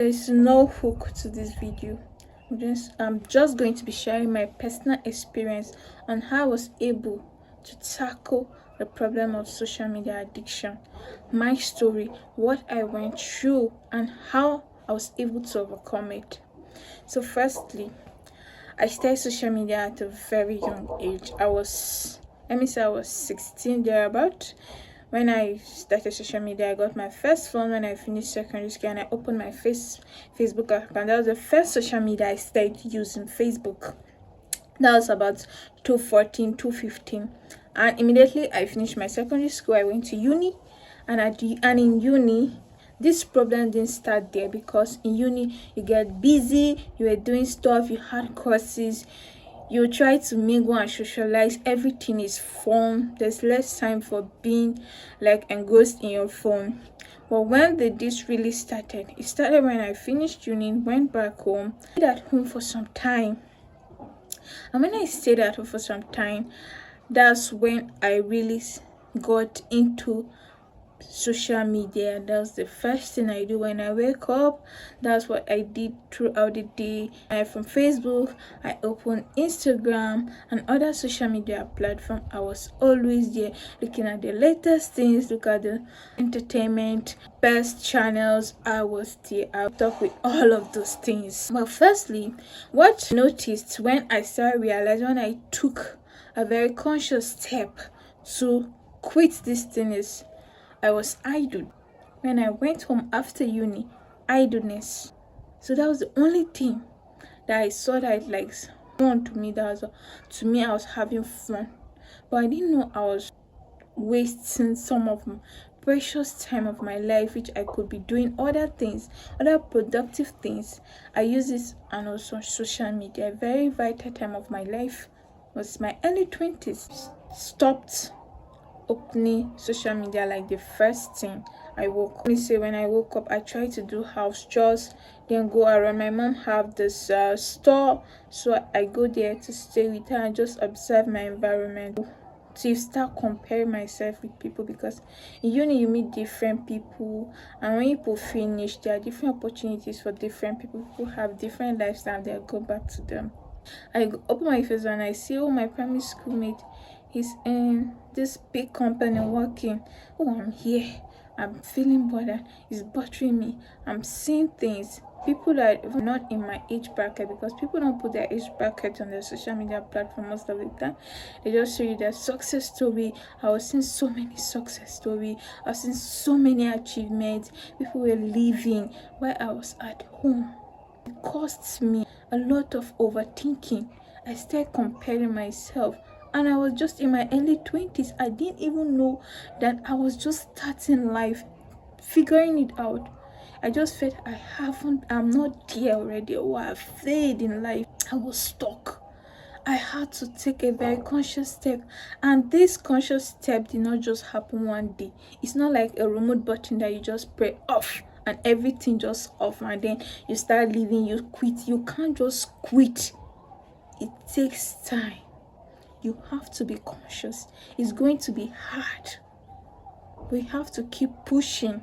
There's no hook to this video. I'm just going to be sharing my personal experience on how I was able to tackle the problem of social media addiction, my story, what I went through, and how I was able to overcome it. So, firstly, I started social media at a very young age. Let me say, I was 16 thereabout. When I started social media, I got my first phone when I finished secondary school, and I opened my Facebook account. That was the first social media I started using, Facebook. That was about 2014, 2015. And immediately I finished my secondary school, I went to uni, and in uni, this problem didn't start there, because in uni you get busy, you were doing stuff, you had courses, you try to mingle and socialize, everything is fun, there's less time for being like engrossed in your phone. But when this really started, it started when I finished uni, went back home, stayed at home for some time. And when I stayed at home for some time, that's when I really got into social media. That's the first thing I do when I wake up. That's what I did throughout the day. From Facebook, I opened Instagram and other social media platforms. I was always there looking at the latest things, look at the entertainment, best channels. I was there. I talk with all of those things. But firstly, what I noticed when I started realizing, when I took a very conscious step to quit this thing, is I was idle. When I went home after uni, idleness. So that was the only thing that I saw that like fun to me. To me, I was having fun, but I didn't know I was wasting some of my precious time of my life, which I could be doing other things, other productive things. I use this and also social media. A very vital time of my life was my early 20s. Stopped opening social media like the first thing I woke up. Let me say, when I woke up, I tried to do house chores, then go around. My mom have this store, so I go there to stay with her and just observe my environment, to start comparing myself with people, because in uni you meet different people, and when people finish, there are different opportunities for different people. People have different lifestyles, they'll go back to them. I open my face and I see, oh, my primary schoolmate, he's in this big company working. Oh, I'm here, I'm feeling bothered, it's bothering me. I'm seeing things, people that are even not in my age bracket, because people don't put their age bracket on their social media platform most of the time. They just show you their success story. I was seeing so many success stories, I've seen so many achievements. People were living while I was at home. It costs me a lot of overthinking. I started comparing myself, and I was just in my early 20s. I didn't even know that I was just starting life, figuring it out. I just felt I'm not there already, or I've failed in life. I was stuck. I had to take a very conscious step, and this conscious step did not just happen one day. It's not like a remote button that you just press off and everything just off, and then you start living, you quit. You can't just quit. It takes time. You have to be conscious. It's going to be hard. We have to keep pushing.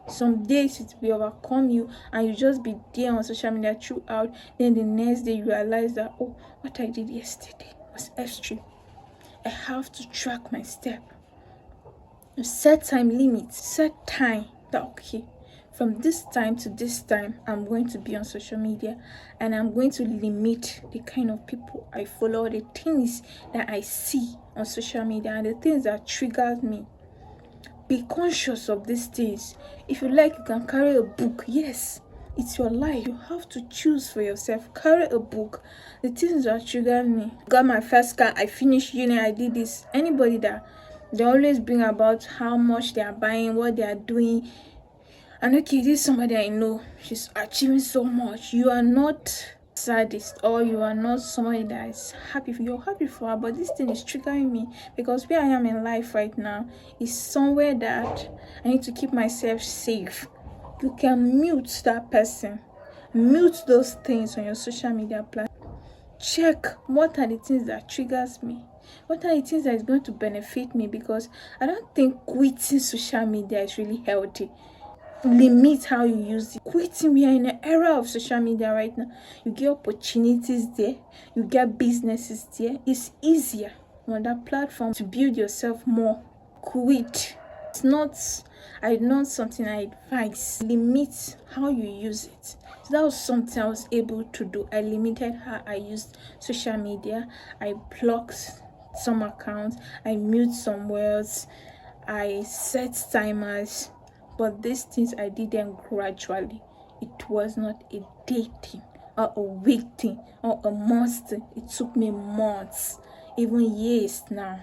Some days it will overcome you, and you just be there on social media throughout. Then the next day you realize that, oh, what I did yesterday was extreme. I have to track my step. You set time limits. Set time that, okay, from this time to this time, I'm going to be on social media, and I'm going to limit the kind of people I follow, the things that I see on social media, and the things that trigger me. Be conscious of these things. If you like, you can carry a book. Yes, it's your life. You have to choose for yourself. Carry a book. The things that trigger me. Got my first car, I finished uni, I did this. Anybody that they always bring about how much they are buying, what they are doing. And okay, this is somebody I know, she's achieving so much. You are not sadist, or you are not somebody that is happy. You're happy for her, but this thing is triggering me, because where I am in life right now is somewhere that I need to keep myself safe. You can mute that person, mute those things on your social media platform. Check what are the things that triggers me, what are the things that is going to benefit me, because I don't think quitting social media is really healthy. limit how you use it. Quitting, we are in an era of social media right now. You get opportunities there, you get businesses there. It's easier on that platform to build yourself more. Quit. It's not something I advise. Limit how you use it. So that was something I was able to do. I limited how I used social media. I blocked some accounts, I mute some words, I set timers. But these things I did them gradually. It was not a day thing or a week thing or a month thing. It took me months, even years now.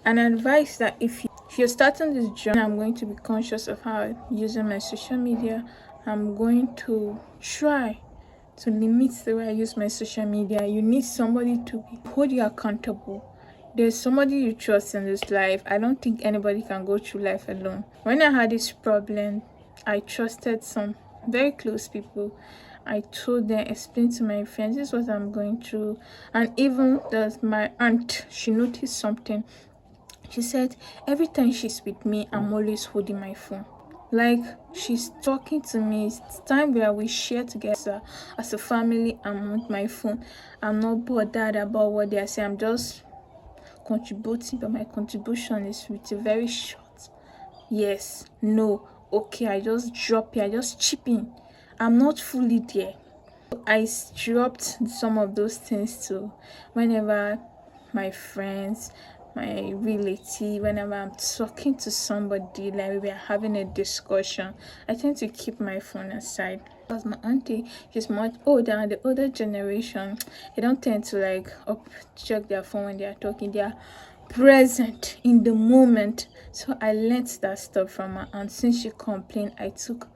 And advice that if you're starting this journey, I'm going to be conscious of how I'm using my social media. I'm going to try to limit the way I use my social media. You need somebody to hold you accountable. There's somebody you trust in this life. I don't think anybody can go through life alone. When I had this problem, I trusted some very close people. I told them, explained to my friends, this is what I'm going through. And even my aunt, she noticed something. She said, every time she's with me, I'm always holding my phone. Like, she's talking to me. It's time where we share together as a family. I'm with my phone. I'm not bothered about what they are saying. I'm just contributing, but my contribution is with a very short yes, no, okay. I just drop it. I just chip in. I'm not fully there. I dropped some of those things too. Whenever my friends, my relative, whenever I'm talking to somebody, like we are having a discussion, I tend to keep my phone aside. Because my auntie, she's much older, and the older generation, they don't tend to check their phone when they are talking. They are present in the moment. So I learned that stuff from her, and since she complained, I took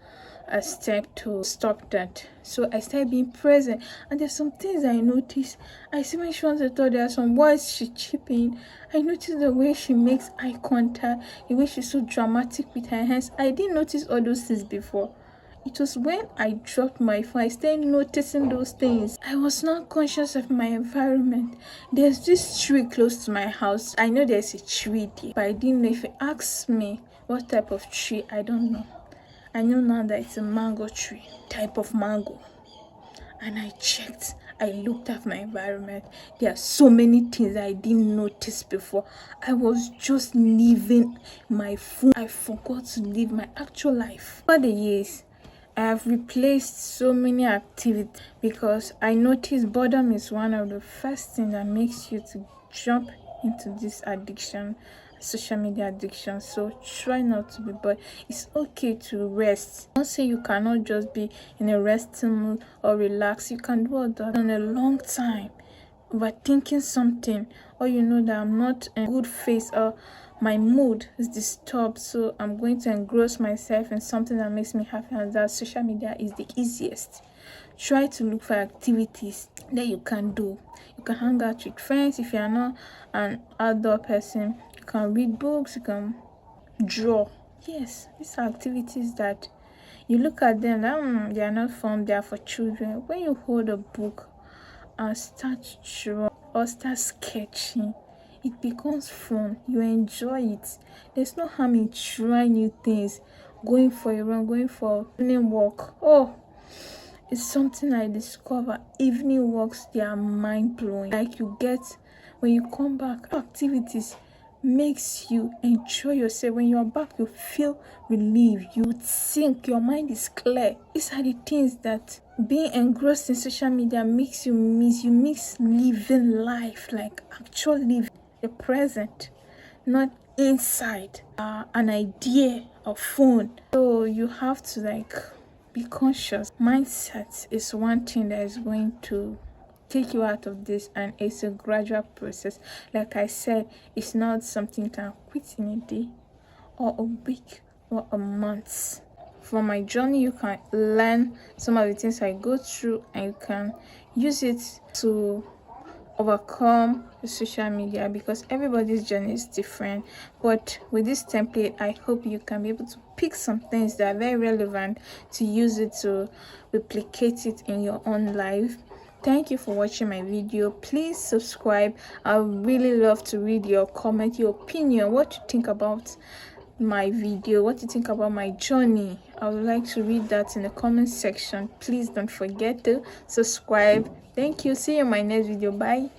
a step to stop that. So I started being present, and there's some things I noticed. I see when she wants to talk, there are some words she chip in. I noticed the way she makes eye contact, the way she's so dramatic with her hands. I didn't notice all those things before. It was when I dropped my phone, I started noticing those things. I was not conscious of my environment. There's this tree close to my house. I know there's a tree there, but I didn't know. If you ask me what type of tree, I don't know. I know now that it's a mango tree, type of mango. And I checked, I looked at my environment. There are so many things I didn't notice before. I was just living my phone. I forgot to live my actual life. Over the years, I have replaced so many activities because I noticed boredom is one of the first things that makes you to jump into this addiction, social media addiction. So try not to be bored. It's okay to rest. Don't say you cannot just be in a resting mood or relax. You can do all that in a long time. Overthinking something, or you know that I'm not in a good phase, or my mood is disturbed, so I'm going to engross myself in something that makes me happy, and that social media is the easiest. Try to look for activities that you can do. You can hang out with friends. If you are not an outdoor person, you can read books, you can draw. Yes, these are activities that you look at them that they are not fun, they are for children. When you hold a book and start to draw or start sketching, it becomes fun. You enjoy it. There's no harm in trying new things, going for a run, going for evening walk. Oh, it's something I discover. Evening walks, they are mind-blowing. Like, you get, when you come back, activities makes you enjoy yourself. When you're back, you feel relieved. You think your mind is clear. These are the things that being engrossed in social media makes you miss. You miss living life, like actual living the present, not inside an idea of phone. So you have to be conscious. Mindset is one thing that is going to take you out of this, and it's a gradual process. Like I said, it's not something you can quit in a day or a week or a month. From my journey, you can learn some of the things I go through, and you can use it to overcome the social media, because everybody's journey is different. But with this template, I hope you can be able to pick some things that are very relevant to use it to replicate it in your own life. Thank you for watching my video. Please subscribe. I would really love to read your comment, your opinion, what you think about my video, what you think about my journey. I would like to read that in the comment section. Please don't forget to subscribe. Thank you. See you in my next video. Bye.